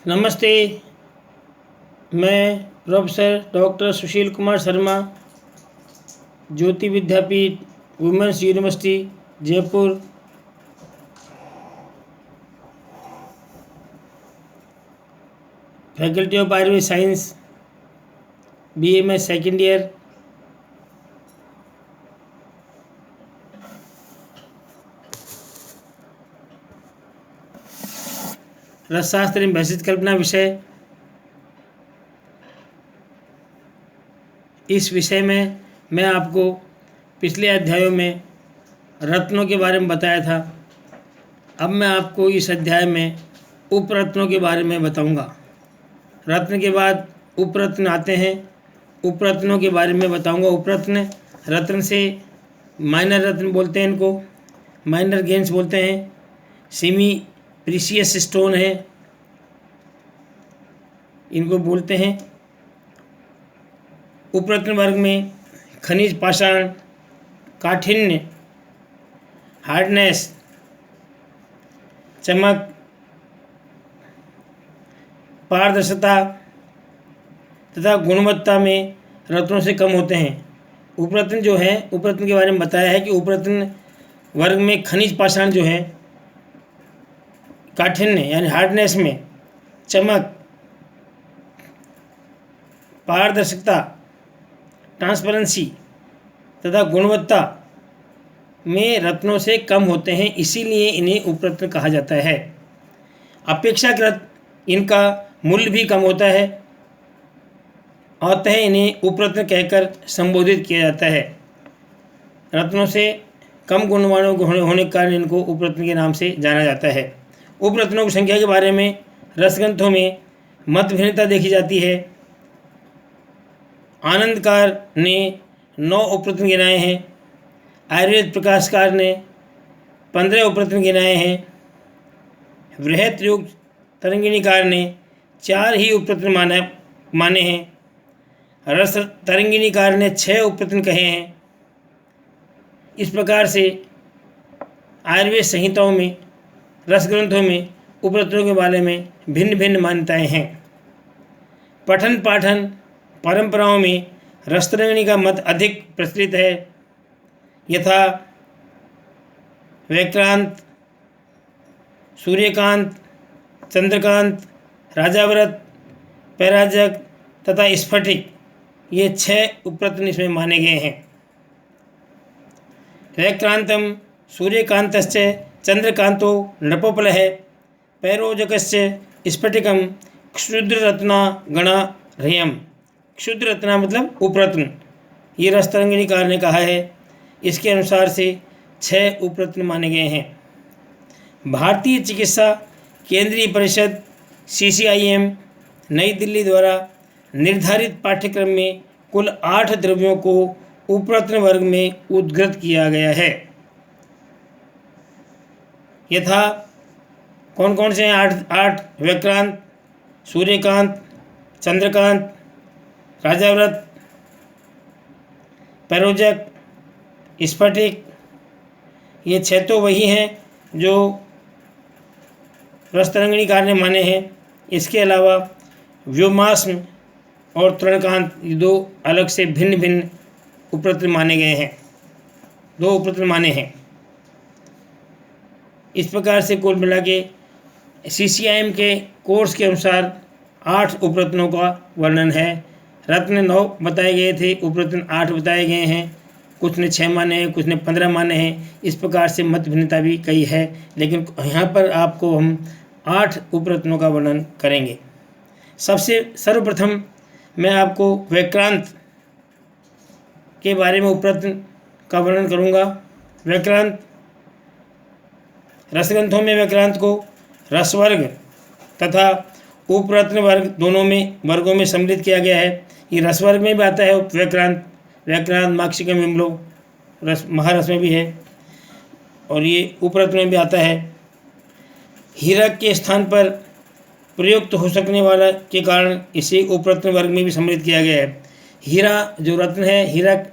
नमस्ते। मैं professor doctor Sushil Kumar Sharma, Jyoti Vidyapeeth women's university Jaipur, faculty of Ayurveda science, BMS second year, रसशास्त्र एवं भैषज कल्पना विषय। इस विषय में मैं आपको पिछले अध्यायों में रत्नों के बारे में बताया था। अब मैं आपको इस अध्याय में उपरत्नों के बारे में बताऊंगा। रत्न के बाद उपरत्न आते हैं। उपरत्नों के बारे में बताऊंगा। उपरत्न, रत्न से माइनर रत्न बोलते हैं, इनको माइनर गेम्स बोलते हैं। सेमी प्रीशियस स्टोन है, इनको बोलते हैं। उपरत्न वर्ग में खनिज पाषाण, काठिन्य, हार्डनेस, चमक, पारदर्शिता तथा गुणवत्ता में रत्नों से कम होते हैं। उपरत्न जो है, उपरत्न के बारे में बताया है कि उपरत्न वर्ग में खनिज पाषाण जो है, काठिन्य यानी हार्डनेस में, चमक, पारदर्शिता, ट्रांसपेरेंसी तथा गुणवत्ता में रत्नों से कम होते हैं, इसीलिए इन्हें उपरत्न कहा जाता है। अपेक्षाकृत इनका मूल्य भी कम होता है, अतः इन्हें उपरत्न कहकर संबोधित किया जाता है। रत्नों से कम गुणवान होने के कारण इनको उपरत्न के नाम से जाना जाता है। उपरत्नों की संख्या के बारे में रसग्रंथों में मतभिन्नता देखी जाती है। आनंदकार ने 9 उपरत्न गिनाए हैं। आयुर्वेद प्रकाशकार ने 15 उपरत्न गिनाए हैं। बृहत योग तरंगिणीकार ने 4 ही उपरत्न माने हैं। रस तरंगिणीकार ने 6 उपरत्न कहे हैं। इस प्रकार से आयुर्वेद संहिताओं में, रस ग्रंथों में उपरत्नों के बारे में भिन्न भिन्न मान्यताएं हैं। पठन पाठन परंपराओं में रसतरंगिणी का मत अधिक प्रचलित है, यथा वैक्रांत, सूर्यकांत, चंद्रकांत, राजाव्रत, पैराजक तथा स्फटिक, ये 6 उपरत्न इसमें माने गए हैं। वैक्रांतम सूर्यकांतश्च चंद्रकांतो नृपोपलः पैरोजकश्च स्फटिकम क्षुद्ररत्ना गणार्हयम्। क्षुद्ररत्ना मतलब उपरत्न, ये रसतरंगिणीकार ने कहा है। इसके अनुसार से 6 उपरत्न माने गए हैं। भारतीय चिकित्सा केंद्रीय परिषद CCIM नई दिल्ली द्वारा निर्धारित पाठ्यक्रम में कुल 8 द्रव्यों को उपरत्न वर्ग में उद्धृत किया गया है। यथा कौन कौन से हैं? 8 वैक्रांत, सूर्यकांत, चंद्रकांत, राजाव्रत, पैरोजक, स्फटिक, ये 6 तो वही हैं जो रसतरंगिणीकार ने माने हैं। इसके अलावा व्योमास्म और तृणकांत, ये 2 अलग से भिन्न भिन्न उपरत्न माने गए हैं, 2 उपरत्न माने हैं। इस प्रकार से कुल मिला के CCIM के कोर्स के अनुसार 8 उपरत्नों का वर्णन है। रत्न 9 बताए गए थे, उपरत्न 8 बताए गए हैं। कुछ ने 6 माने हैं, कुछ ने 15 माने हैं। इस प्रकार से मत भिन्नता भी कई है, लेकिन यहाँ पर आपको हम 8 उपरत्नों का वर्णन करेंगे। सबसे सर्वप्रथम मैं आपको वैक्रांत के बारे में उपरत्न का वर्णन करूँगा। वैक्रांत, रसग्रंथों में वैक्रांत को रसवर्ग तथा उपरत्न वर्ग दोनों में वर्गों में सम्मिलित किया गया है। ये रसवर्ग में भी आता है वैक्रांत, वैक्रांत माक्षिकम विमलो, रस महारस में भी है, और ये उपरत्न में भी आता है। हीरक के स्थान पर प्रयुक्त हो सकने वाला के कारण इसे उपरत्न वर्ग में भी सम्मिलित किया गया है। हीरा जो रत्न है, हीरक,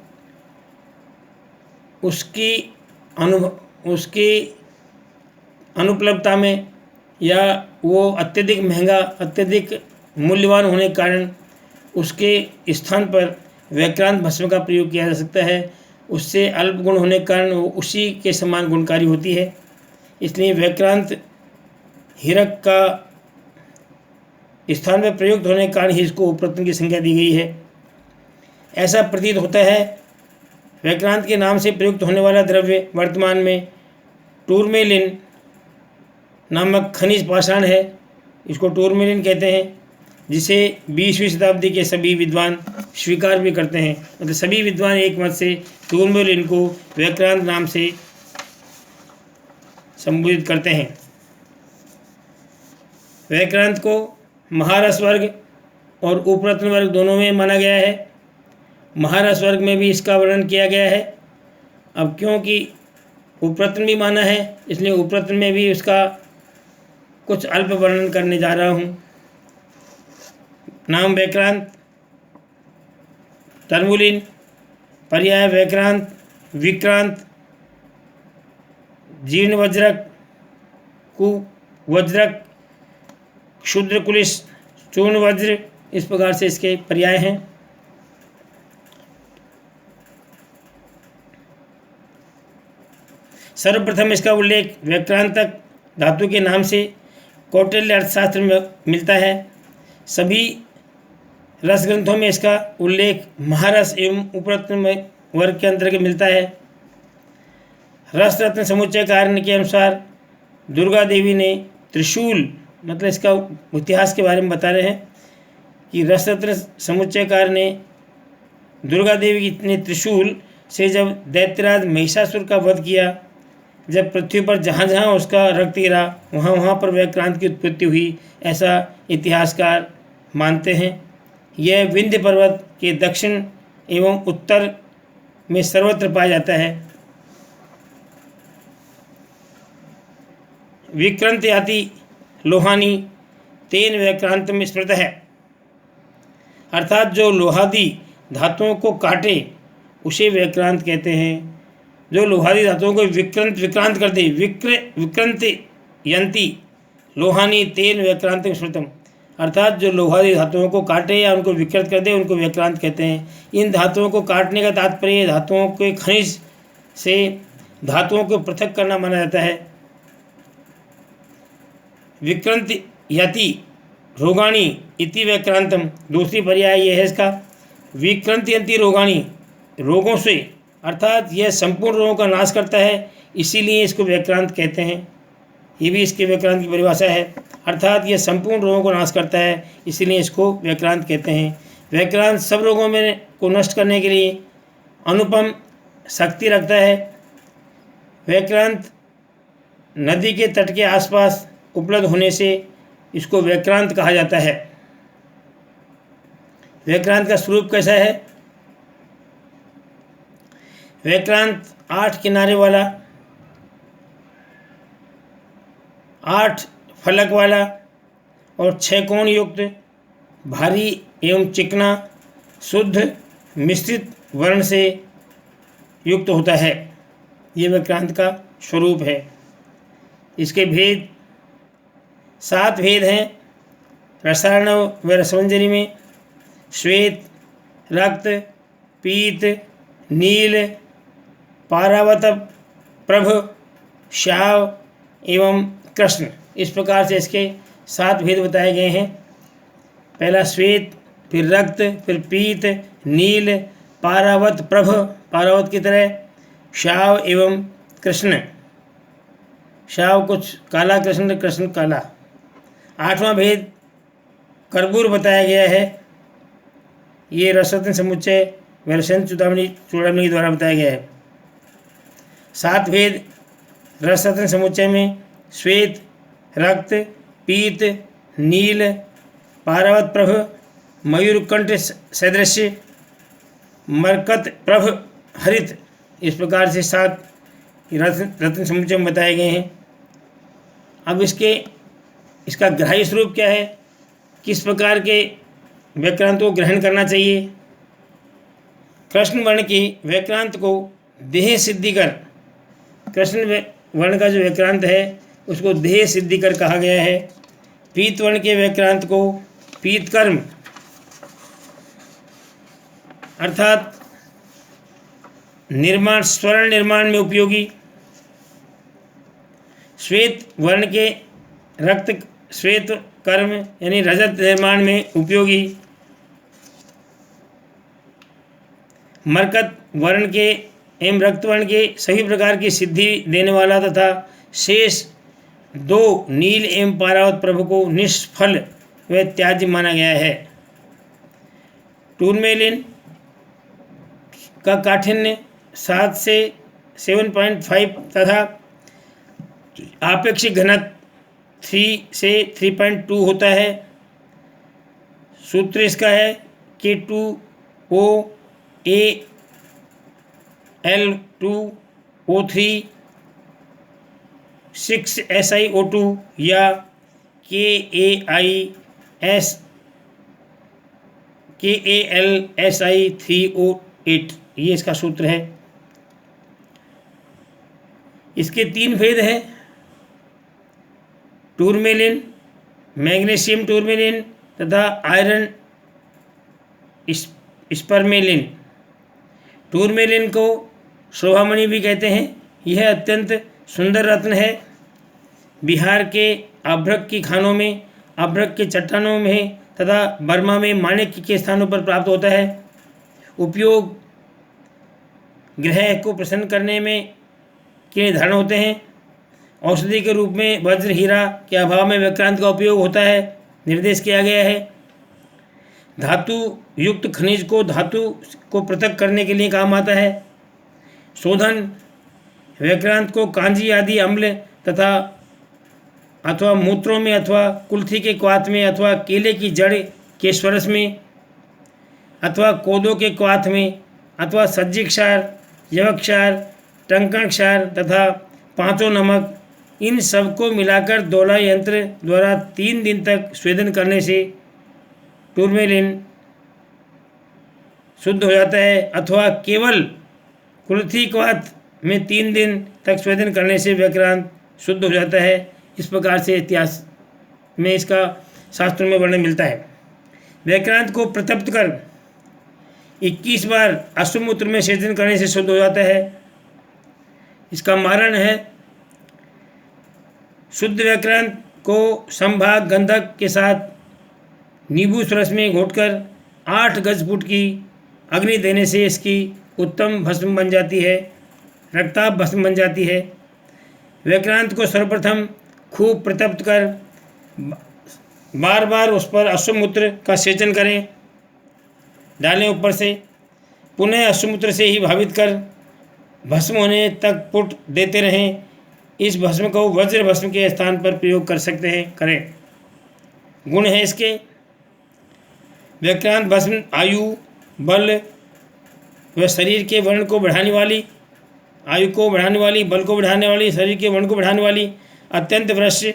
उसकी अनुपलब्धता में या वो अत्यधिक महंगा, अत्यधिक मूल्यवान होने के कारण उसके स्थान पर व्याक्रांत भस्म का प्रयोग किया जा सकता है। उससे अल्प गुण होने के कारण वो उसी के समान गुणकारी होती है। इसलिए व्याक्रांत हीरक का स्थान में प्रयुक्त होने के कारण ही इसको उपरत्न की संज्ञा दी गई है। ऐसा प्रतीत होता है व्याक्रांत के नाम से प्रयुक्त होने वाला द्रव्य वर्तमान में टूरमेलिन नामक खनिज पाषाण है। इसको टूरमेलिन कहते हैं, जिसे 20वीं शताब्दी के सभी विद्वान स्वीकार भी करते हैं। मतलब सभी विद्वान एक मत से टूरमेलिन को व्याक्रांत नाम से संबोधित करते हैं। व्याक्रांत को महारस वर्ग और उपरत्न वर्ग दोनों में माना गया है। महारस वर्ग में भी इसका वर्णन किया गया है। अब क्योंकि उपरत्न भी माना है, इसलिए उपरत्न में भी उसका कुछ अल्प वर्णन करने जा रहा हूँ। नाम व्याक्रांत, टर्मुलिन, पर्याय व्याक्रांत, विक्रांत, जीर्ण वज्रक, कुवज्रक, क्षुद्र कुलिश, चूर्ण वज्र, इस प्रकार से इसके पर्याय हैं। सर्वप्रथम इसका उल्लेख व्याक्रांतक धातु के नाम से कौटिल्य अर्थशास्त्र में मिलता है। सभी रस ग्रंथों में इसका उल्लेख महारस एवं उपरत्न वर्ग के अंतर्गत मिलता है। रस रत्न समुच्चय कारण के अनुसार दुर्गा देवी ने त्रिशूल, मतलब इसका इतिहास के बारे में बता रहे हैं कि रस रत्न समुच्चयकार ने दुर्गा देवी ने त्रिशूल से जब दैत्यराज महिषासुर का वध किया, जब पृथ्वी पर जहाँ जहाँ उसका रक्त गिरा वहाँ वहाँ पर व्याक्रांत की उत्पत्ति हुई, ऐसा इतिहासकार मानते हैं। यह विंध्य पर्वत के दक्षिण एवं उत्तर में सर्वत्र पाया जाता है। विक्रंत याति लोहानी तेन व्याक्रांत में स्मृत है, अर्थात जो लोहादी धातुओं को काटे उसे व्याक्रांत कहते हैं। जो लोहादी धातुओं को विक्रांत कर दे, विक्रंत यंती लोहानी तेन व्याक्रांत में स्मृतम, अर्थात जो लोहादी धातुओं को काटे या उनको विकृत कर दे उनको व्याक्रांत कहते हैं। इन धातुओं को काटने का तात्पर्य धातुओं के खनिज से धातुओं को पृथक करना माना जाता है। विक्रंत यति रोगाणी इति व्याक्रांतम, दूसरी पर्याय यह है इसका। विक्रंत यंती रोगाणी, रोगों से, अर्थात यह संपूर्ण रोगों का नाश करता है, इसीलिए इसको व्याक्रांत कहते हैं। ये भी इसके व्याक्रांत की परिभाषा है, अर्थात यह संपूर्ण रोगों को नाश करता है, इसीलिए इसको व्याक्रांत कहते हैं। व्याक्रांत सब रोगों में को नष्ट करने के लिए अनुपम शक्ति रखता है। व्याक्रांत नदी के तट के आसपास उपलब्ध होने से इसको व्याक्रांत कहा जाता है। व्याक्रांत का स्वरूप कैसा है? व्याक्रांत 8 किनारे वाला, 8 फलक वाला और 6 कोण युक्त, भारी एवं चिकना, शुद्ध मिश्रित वर्ण से युक्त होता है। ये व्याक्रांत का स्वरूप है। इसके भेद 7 भेद हैं। रसायन व रसमंजरी में श्वेत, रक्त, पीत, नील, पारावत, प्रभ, श्याव एवं कृष्ण, इस प्रकार से इसके 7 भेद बताए गए हैं। पहला श्वेत, फिर रक्त, फिर पीत, नील, पारावत, प्रभ, पारावत की तरह, श्याव एवं कृष्ण, श्याव कुछ काला, कृष्ण कृष्ण काला। 8वां भेद कर्पूर बताया गया है। ये रसरत्न समुच्चय वैरसन चूड़ामणि द्वारा बताया गया है। 7 भेद रसरत्न समुच्चय में श्वेत, रक्त, पीत, नील, पारावत, प्रभ, मयूरकंठ सदृश्य, मरकत, प्रभ, हरित, इस प्रकार से 7 रत्न समुच्चय में बताए गए हैं। अब इसका ग्राह्य स्वरूप क्या है? किस प्रकार के व्याक्रांत को ग्रहण करना चाहिए? कृष्ण वर्ण की व्याक्रांत को देह सिद्धि कर, कृष्ण वर्ण का जो व्याक्रांत है उसको देह सिद्धि कर कहा गया है। पीत वर्ण के व्याक्रांत को पीत कर्म अर्थात निर्माण, स्वर्ण निर्माण में उपयोगी। श्वेत वर्ण के रक्त श्वेत कर्म यानी रजत निर्माण में उपयोगी। मरकत वर्ण के एवं रक्त वर्ण के सभी प्रकार की सिद्धि देने वाला तथा शेष 2 नील एवं पारावत प्रभु को निष्फल व त्याज्य माना गया है। टूरमेलिन का काठिन्य 7 से 7.5 तथा आपेक्षिक घनत्व 3 से 3.2 होता है। सूत्र इसका है K2O Al2O3 6SiO2 या KAlSi3O8, ये इसका सूत्र है। इसके 3 भेद हैं, टूरमेलिन, मैग्नीशियम टूरमेलिन तथा आयरन स्पर्मेलिन। टूरमेलिन को शोभामणि भी कहते हैं। यह अत्यंत सुंदर रत्न है। बिहार के अभ्रक की खानों में, अभ्रक के चट्टानों में तथा बर्मा में माणिक्य के स्थानों पर प्राप्त होता है। उपयोग ग्रह को प्रसन्न करने में के निर्धारण होते हैं। औषधि के रूप में वज्र हीरा के अभाव में व्याक्रांत का उपयोग होता है, निर्देश किया गया है। धातु युक्त खनिज को धातु को पृथक करने के लिए काम आता है। शोधन व्याक्रांत को कांजी आदि अम्ल तथा अथवा मूत्रों में अथवा कुल्थी के क्वाथ में अथवा केले की जड़ के स्वरस में अथवा कोदो के क्वाथ में अथवा सज्जी क्षार, यवक क्षार, टंकण क्षार तथा पांचों नमक, इन सब को मिलाकर दोला यंत्र द्वारा 3 दिन तक स्वेदन करने से टूरमेलिन शुद्ध हो जाता है। अथवा केवल कुल्थी क्वाथ में 3 दिन तक स्वेदन करने से व्याक्रांत शुद्ध हो जाता है। इस प्रकार से इतिहास में इसका शास्त्रों में वर्णन मिलता है। व्याक्रांत को प्रतप्त कर 21 बार अश्वमूत्र में सेचन करने से शुद्ध हो जाता है। इसका मारण है, शुद्ध व्याक्रांत को संभाग गंधक के साथ नींबू रस में घोटकर 8 गज फुट की अग्नि देने से इसकी उत्तम भस्म बन जाती है, रक्ताभ भस्म बन जाती है। व्याक्रांत को सर्वप्रथम खूब प्रतप्त कर बार बार उस पर अश्वमूत्र का सेचन करें, डालें ऊपर से, पुनः अश्वमूत्र से ही भावित कर भस्म होने तक पुट देते रहें। इस भस्म को वज्र भस्म के स्थान पर प्रयोग कर सकते हैं, करें। गुण है इसके, व्याक्रांत भस्म आयु, बल व शरीर के वर्ण को बढ़ाने वाली, आयु को बढ़ाने वाली, बल को बढ़ाने वाली, शरीर के वर्ण को बढ़ाने वाली, अत्यंत वृश्य,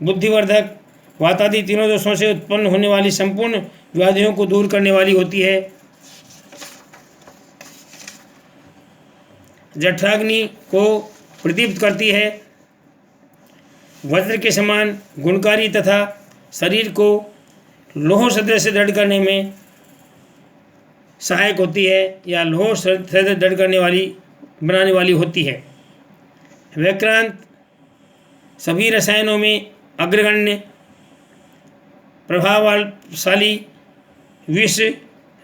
बुद्धिवर्धक, वातादि तीनों दोषों से उत्पन्न होने वाली संपूर्ण व्याधियों को दूर करने वाली होती है। जठराग्नि को प्रदीप्त करती है, वज्र के समान गुणकारी तथा शरीर को लोह सदृश दृढ़ करने में सहायक होती है या लोह सदृश दृढ़ करने वाली बनाने वाली होती है। व्याक्रांत सभी रसायनों में अग्रगण्य, प्रभावशाली, विष,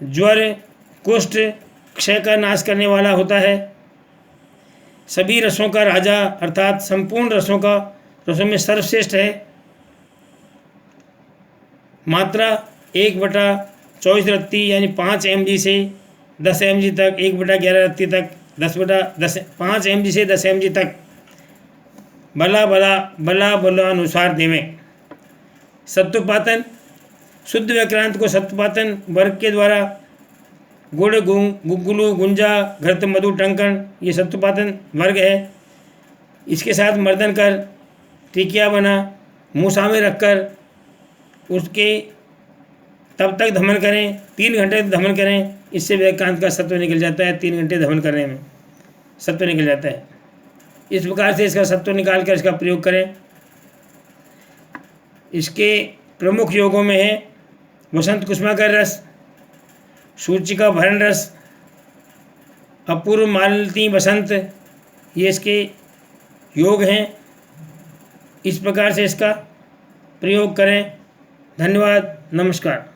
ज्वर, कुष्ठ, क्षय का नाश करने वाला होता है। सभी रसों का राजा अर्थात संपूर्ण रसों में सर्वश्रेष्ठ है। मात्रा 1/24 रत्ती यानी 5 mg से 10 mg तक, 1/11 रत्ती तक 5 mg से 10 mg तक बला अनुसार देवें। सत्वपातन, शुद्ध व्याक्रांत को सत्वपातन वर्ग के द्वारा गुड़, गुग्गुलू, गुंजा, घृत, मधु, टंकन, ये सत्वपातन वर्ग है। इसके साथ मर्दन कर टिकिया बना मूसा में रखकर उसके तब तक धमन करें, 3 घंटे धमन करें। इससे व्याक्रांत का सत्व निकल जाता है। 3 घंटे धमन करने में सत्व निकल जाता है। इस प्रकार से इसका सत्व निकाल कर इसका प्रयोग करें। इसके प्रमुख योगों में है वसंत कुसुमाकर रस, सूर्चिका भरण रस, अपूर्व मालती बसंत, ये इसके योग हैं। इस प्रकार से इसका प्रयोग करें। धन्यवाद, नमस्कार।